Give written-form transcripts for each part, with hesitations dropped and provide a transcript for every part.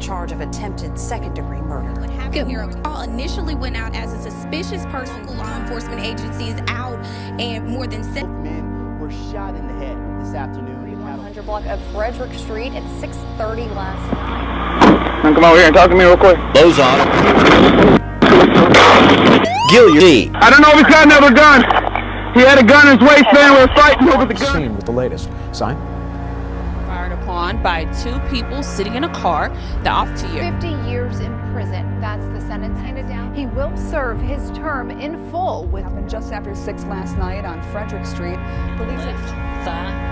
charge of attempted second-degree murder. What happened here? A call initially went out as a suspicious person. Law enforcement agencies out, and more than 7 men were shot in the head this afternoon. 100 block of Frederick Street at 6:30 last night. Come over here and talk to me real quick. Those on Gilliard. I don't know if he's got another gun. He had a gun in his waistband. We were fighting over the gun. Scene with the latest. Sign. Fired upon by 2 people sitting in a car. The off to you. 50 years in prison. That's the sentence handed down. He will serve his term in full. With happened just after 6 last night on Frederick Street. Police thigh.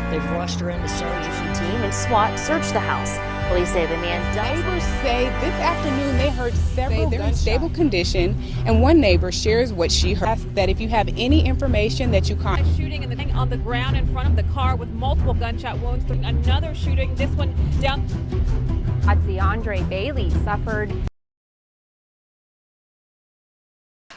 They've rushed her into surgery. Team and SWAT searched the house. Police say the man died. Neighbors say this afternoon they heard several they're in stable condition, and one neighbor shares what she heard, that if you have any information that you can't. Shooting in the thing on the ground in front of the car with multiple gunshot wounds. Another shooting, this one down. Andre Bailey suffered.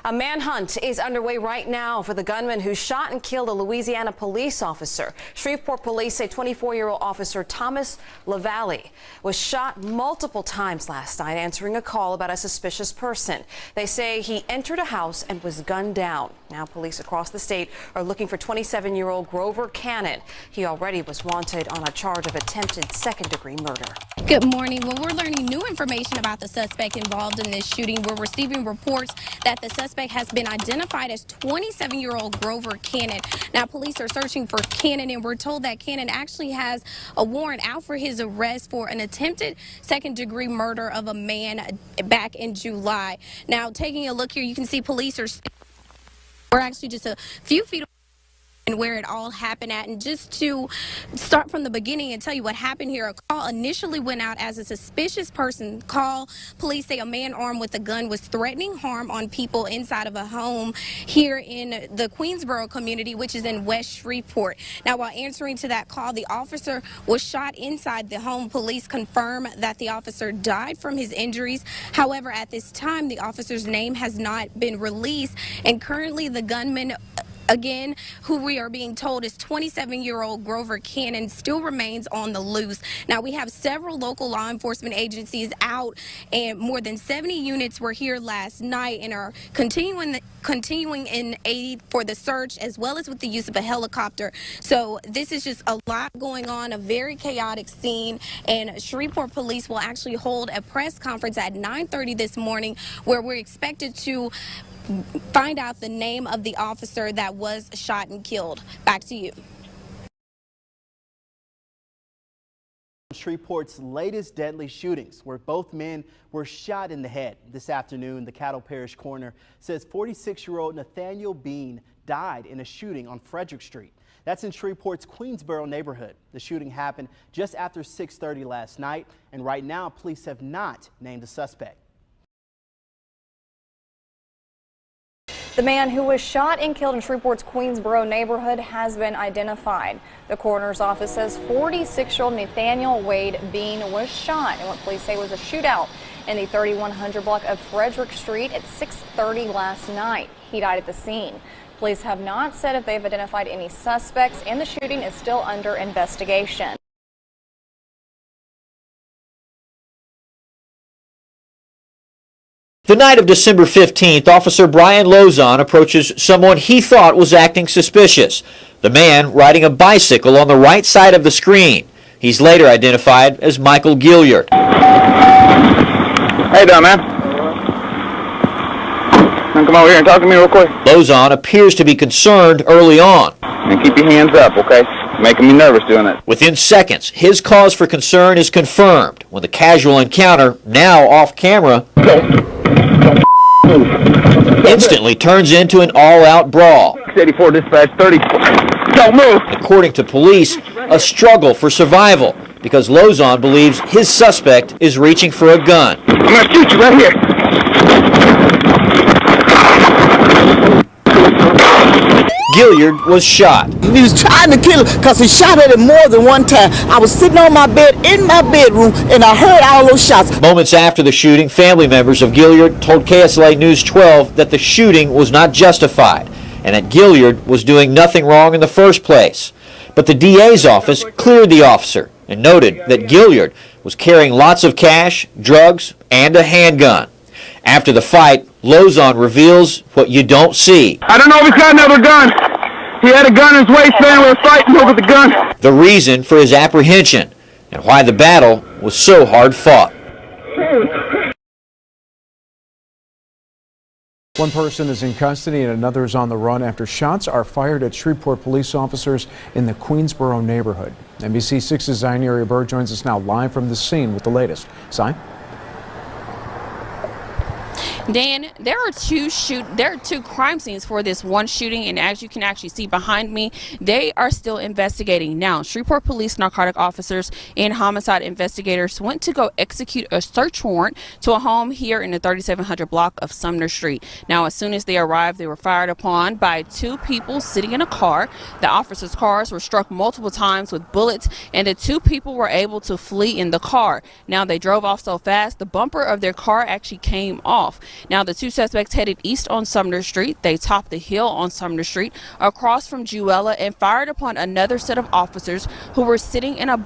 A manhunt is underway right now for the gunman who shot and killed a Louisiana police officer. Shreveport police say 24-year-old officer Thomas LaValle was shot multiple times last night answering a call about a suspicious person. They say he entered a house and was gunned down. Now police across the state are looking for 27-year-old Grover Cannon. He already was wanted on a charge of attempted second-degree murder. Good morning. Well, we're learning new information about the suspect involved in this shooting. We're receiving reports that the suspect has been identified as 27-year-old Grover Cannon. Now, police are searching for Cannon, and we're told that Cannon actually has a warrant out for his arrest for an attempted second-degree murder of a man back in July. Now, taking a look here, you can see police we're actually just a few feet and where it all happened at. And just to start from the beginning and tell you what happened here, a call initially went out as a suspicious person call. Police say a man armed with a gun was threatening harm on people inside of a home here in the QUEENSBOROUGH community, which is in West Shreveport. Now, while answering to that call, the officer was shot inside the home. Police confirm that the officer died from his injuries. However, at this time, the officer's name has not been released, and currently the gunman, again, who we are being told is 27-year-old Grover Cannon, still remains on the loose. Now, we have several local law enforcement agencies out, and more than 70 units were here last night and are continuing in aid for the search, as well as with the use of a helicopter. So this is just a lot going on, a very chaotic scene, and Shreveport police will actually hold a press conference at 9:30 this morning where we're expected to find out the name of the officer that was shot and killed. Back to you. Shreveport's latest deadly shootings, where both men were shot in the head this afternoon. The Cattle Parish coroner says 46-year-old Nathaniel Bean died in a shooting on Frederick Street. That's in Shreveport's QUEENSBOROUGH neighborhood. The shooting happened just after 6:30 last night, and right now police have not named a suspect. The man who was shot and killed in Shreveport's QUEENSBOROUGH neighborhood has been identified. The coroner's office says 46-year-old Nathaniel Wade Bean was shot in what police say was a shootout in the 3100 block of Frederick Street at 6:30 last night. He died at the scene. Police have not said if they've identified any suspects, and the shooting is still under investigation. The night of December 15th, Officer Brian Lozon approaches someone he thought was acting suspicious. The man riding a bicycle on the right side of the screen. He's later identified as Michael Gilliard. Hey, down man. Come over here and talk to me real quick. Lozon appears to be concerned early on. And keep your hands up, okay? Making me nervous doing it. Within seconds, his cause for concern is confirmed when the casual encounter, now off camera, instantly turns into an all-out brawl. 84 dispatch 30. Don't move. According to police, a struggle for survival because Lozon believes his suspect is reaching for a gun. I'm going to shoot you right here. Gilliard was shot. He was trying to kill him because he shot at him more than one time. I was sitting on my bed in my bedroom and I heard all those shots. Moments after the shooting, family members of Gilliard told KSLA News 12 that the shooting was not justified and that Gilliard was doing nothing wrong in the first place. But the DA's office cleared the officer and noted that Gilliard was carrying lots of cash, drugs, and a handgun. After the fight, Lozon reveals what you don't see. I don't know if he's got another gun. He had a gun in his waistband. We were fighting over the gun. The reason for his apprehension and why the battle was so hard fought. One person is in custody and another is on the run after shots are fired at Shreveport police officers in the QUEENSBOROUGh neighborhood. NBC6's Zion Burr joins us now live from the scene with the latest. Zion? Dan, there are two crime scenes for this one shooting, and as you can actually see behind me, they are still investigating. Now, Shreveport police narcotic officers and homicide investigators went to go execute a search warrant to a home here in the 3700 block of Sumner Street. Now, as soon as they arrived, they were fired upon by two people sitting in a car. The officers' cars were struck multiple times with bullets, and the two people were able to flee in the car. Now, they drove off so fast, the bumper of their car actually came off. Now, the two suspects headed east on Sumner Street. They topped the hill on Sumner Street across from Jewella and fired upon another set of officers who were sitting in a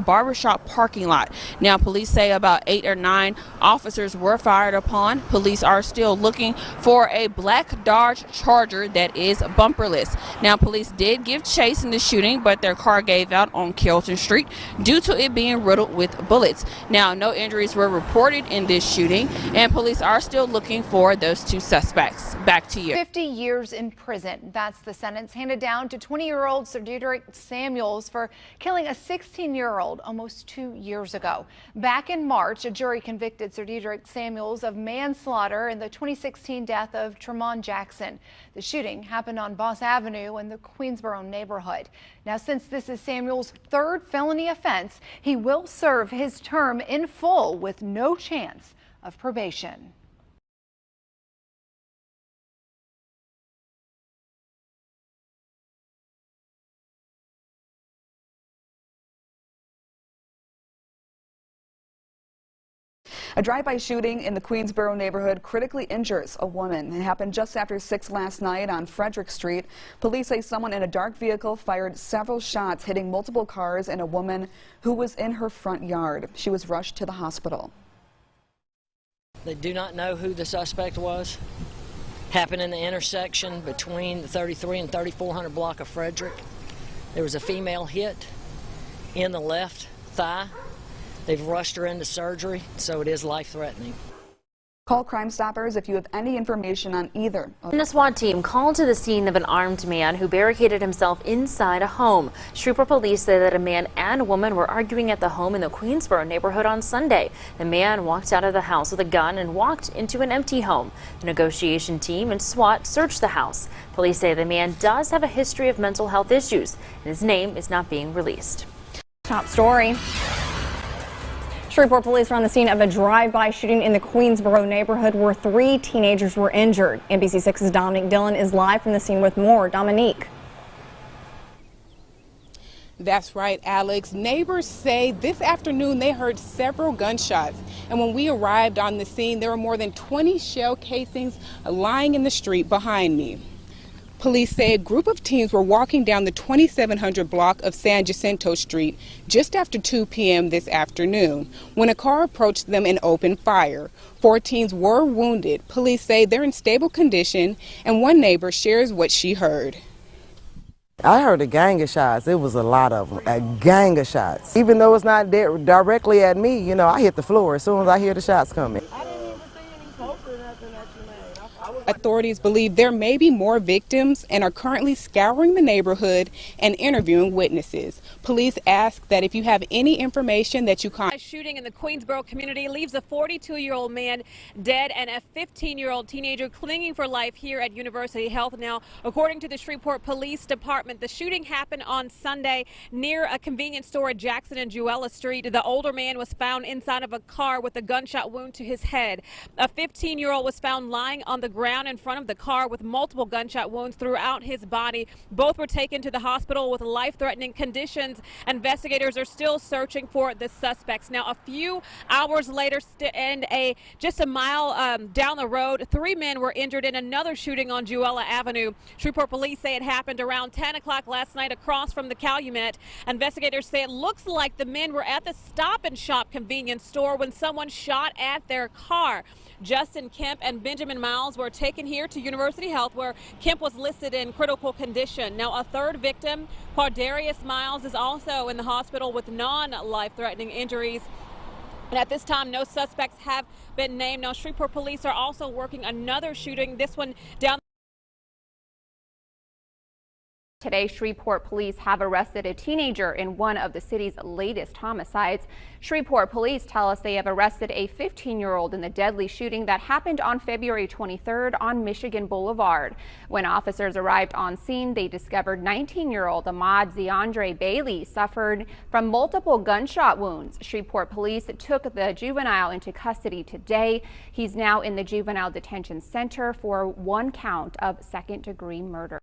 barbershop parking lot. Now, police say about 8 or 9 officers were fired upon. Police are still looking for a black Dodge Charger that is bumperless. Now, police did give chase in the shooting, but their car gave out on Kelton Street due to it being riddled with bullets. Now, no injuries were reported in this shooting, and police are still looking for those two suspects. Back to you. 50 years in prison. That's the sentence handed down to 20-year-old Sir Dedrick Samuels for killing a 16-year-old almost 2 years ago. Back in March, a jury convicted Sir Dedrick Samuels of manslaughter in the 2016 death of Tremont Jackson. The shooting happened on Boss Avenue in the QUEENSBOROUGh neighborhood. Now, since this is Samuels' third felony offense, he will serve his term in full with no chance of probation. A drive-by shooting in the Queensborough neighborhood critically injures a woman. It happened just after 6 last night on Frederick Street. Police say someone in a dark vehicle fired several shots, hitting multiple cars and a woman who was in her front yard. She was rushed to the hospital. They do not know who the suspect was. Happened in the intersection between the 33 and 3400 block of Frederick. There was a female hit in the left thigh. They've rushed her into surgery, so it is life-threatening. Call Crime Stoppers if you have any information on either. A SWAT team called to the scene of an armed man who barricaded himself inside a home. Shreveport police say that a man and woman were arguing at the home in the Queensborough neighborhood on Sunday. The man walked out of the house with a gun and walked into an empty home. The negotiation team and SWAT searched the house. Police say the man does have a history of mental health issues, and his name is not being released. Top story. Shreveport police are on the scene of a drive-by shooting in the Queensborough neighborhood where 3 teenagers were injured. NBC6's Dominique Dillon is live from the scene with more. Dominique. That's right, Alex. Neighbors say this afternoon they heard several gunshots. And when we arrived on the scene, there were more than 20 shell casings lying in the street behind me. Police say a group of teens were walking down the 2700 block of San Jacinto Street just after 2 p.m. this afternoon when a car approached them and opened fire. 4 teens were wounded. Police say they're in stable condition, and one neighbor shares what she heard. I heard a gang of shots. It was a lot of them, a gang of shots. Even though it's not directly at me, you know, I hit the floor as soon as I hear the shots coming. Authorities believe there may be more victims and are currently scouring the neighborhood and interviewing witnesses. Police ask that if you have any information that you can. A shooting in the Queensborough community leaves a 42-year-old man dead and a 15-year-old teenager clinging for life here at University Health. Now, according to the Shreveport Police Department, the shooting happened on Sunday near a convenience store at Jackson and Jewella Street. The older man was found inside of a car with a gunshot wound to his head. A 15-year-old was found lying on the ground ground in front of the car with multiple gunshot wounds throughout his body. Both were taken to the hospital with life-threatening conditions. Investigators are still searching for the suspects. Now, a few hours later, and just a mile down the road, 3 men were injured in another shooting on Jewella Avenue. Shreveport police say it happened around 10 o'clock last night across from the Calumet. Investigators say it looks like the men were at the Stop and Shop convenience store when someone shot at their car. Justin Kemp and Benjamin Miles were taken here to University Health, where Kemp was listed in critical condition. Now, a third victim, Quardarius Miles, is also in the hospital with non-life-threatening injuries. And at this time, no suspects have been named. Now, Shreveport police are also working another shooting, this one down. Today, Shreveport police have arrested a teenager in one of the city's latest homicides. Shreveport police tell us they have arrested a 15-year-old in the deadly shooting that happened on February 23rd on Michigan Boulevard. When officers arrived on scene, they discovered 19-year-old Ahmad Ziandre Bailey suffered from multiple gunshot wounds. Shreveport police took the juvenile into custody today. He's now in the juvenile detention center for 1 count of second-degree murder.